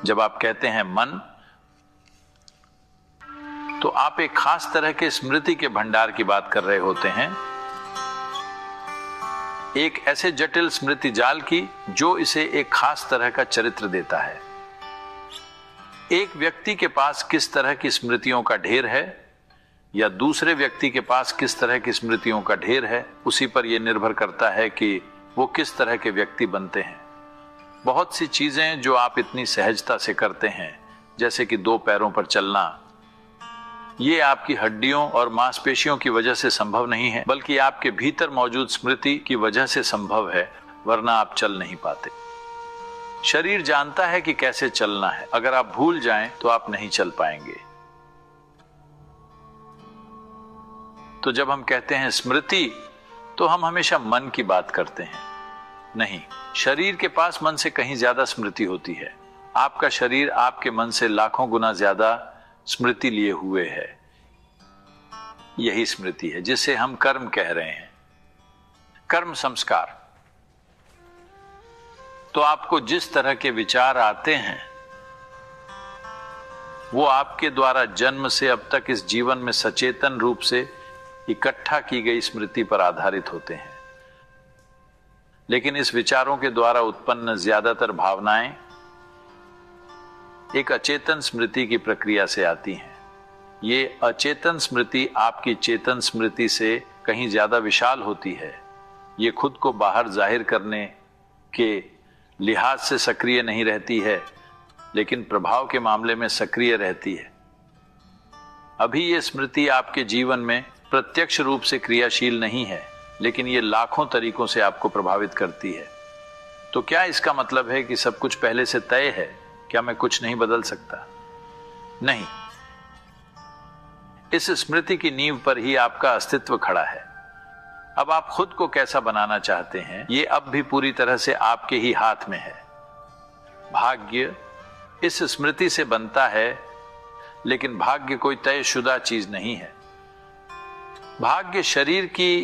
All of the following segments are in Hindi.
जब आप कहते हैं मन, तो आप एक खास तरह के स्मृति के भंडार की बात कर रहे होते हैं, एक ऐसे जटिल स्मृति जाल की जो इसे एक खास तरह का चरित्र देता है। एक व्यक्ति के पास किस तरह की स्मृतियों का ढेर है या दूसरे व्यक्ति के पास किस तरह की स्मृतियों का ढेर है, उसी पर यह निर्भर करता है कि वो किस तरह के व्यक्ति बनते हैं। बहुत सी चीजें जो आप इतनी सहजता से करते हैं, जैसे कि 2 पैरों पर चलना, ये आपकी हड्डियों और मांसपेशियों की वजह से संभव नहीं है, बल्कि आपके भीतर मौजूद स्मृति की वजह से संभव है, वरना आप चल नहीं पाते। शरीर जानता है कि कैसे चलना है, अगर आप भूल जाएं तो आप नहीं चल पाएंगे। तो जब हम कहते हैं स्मृति, तो हम हमेशा मन की बात करते हैं। नहीं, शरीर के पास मन से कहीं ज्यादा स्मृति होती है। आपका शरीर आपके मन से लाखों गुना ज्यादा स्मृति लिए हुए है। यही स्मृति है जिसे हम कर्म कह रहे हैं, कर्म संस्कार। तो आपको जिस तरह के विचार आते हैं, वो आपके द्वारा जन्म से अब तक इस जीवन में सचेतन रूप से इकट्ठा की गई स्मृति पर आधारित होते हैं। लेकिन इस विचारों के द्वारा उत्पन्न ज्यादातर भावनाएं एक अचेतन स्मृति की प्रक्रिया से आती हैं। ये अचेतन स्मृति आपकी चेतन स्मृति से कहीं ज्यादा विशाल होती है। ये खुद को बाहर जाहिर करने के लिहाज से सक्रिय नहीं रहती है, लेकिन प्रभाव के मामले में सक्रिय रहती है। अभी ये स्मृति आपके जीवन में प्रत्यक्ष रूप से क्रियाशील नहीं है, लेकिन ये लाखों तरीकों से आपको प्रभावित करती है। तो क्या इसका मतलब है कि सब कुछ पहले से तय है? क्या मैं कुछ नहीं बदल सकता? नहीं, इस स्मृति की नींव पर ही आपका अस्तित्व खड़ा है। अब आप खुद को कैसा बनाना चाहते हैं, ये अब भी पूरी तरह से आपके ही हाथ में है। भाग्य इस स्मृति से बनता है, लेकिन भाग्य कोई तयशुदा चीज नहीं है। भाग्य शरीर की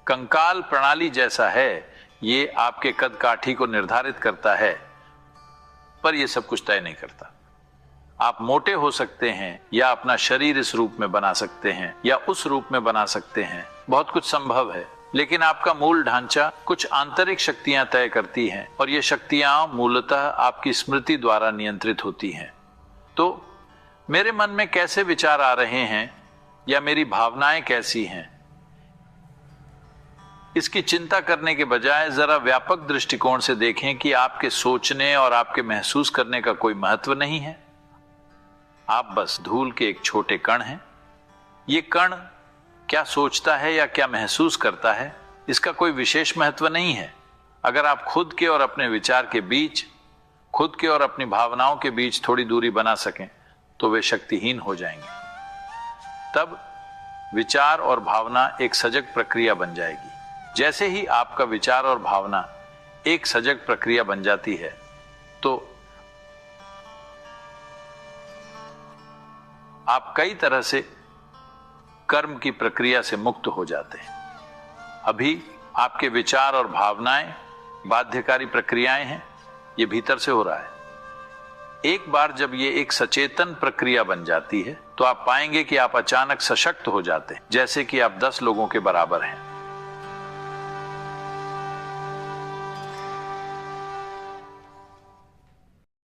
कंकाल प्रणाली जैसा है। ये आपके कद काठी को निर्धारित करता है, पर यह सब कुछ तय नहीं करता। आप मोटे हो सकते हैं, या अपना शरीर इस रूप में बना सकते हैं, या उस रूप में बना सकते हैं। बहुत कुछ संभव है, लेकिन आपका मूल ढांचा कुछ आंतरिक शक्तियां तय करती हैं, और ये शक्तियां मूलतः आपकी स्मृति द्वारा नियंत्रित होती हैं। तो मेरे मन में कैसे विचार आ रहे हैं या मेरी भावनाएं कैसी हैं, इसकी चिंता करने के बजाय जरा व्यापक दृष्टिकोण से देखें कि आपके सोचने और आपके महसूस करने का कोई महत्व नहीं है। आप बस धूल के एक छोटे कण हैं। ये कण क्या सोचता है या क्या महसूस करता है, इसका कोई विशेष महत्व नहीं है। अगर आप खुद के और अपने विचार के बीच, खुद के और अपनी भावनाओं के बीच थोड़ी दूरी बना सकें, तो वे शक्तिहीन हो जाएंगे। तब विचार और भावना एक सजग प्रक्रिया बन जाएगी। जैसे ही आपका विचार और भावना एक सजग प्रक्रिया बन जाती है, तो आप कई तरह से कर्म की प्रक्रिया से मुक्त हो जाते हैं। अभी आपके विचार और भावनाएं बाध्यकारी प्रक्रियाएं हैं, ये भीतर से हो रहा है। एक बार जब ये एक सचेतन प्रक्रिया बन जाती है, तो आप पाएंगे कि आप अचानक सशक्त हो जाते हैं, जैसे कि आप 10 लोगों के बराबर हैं।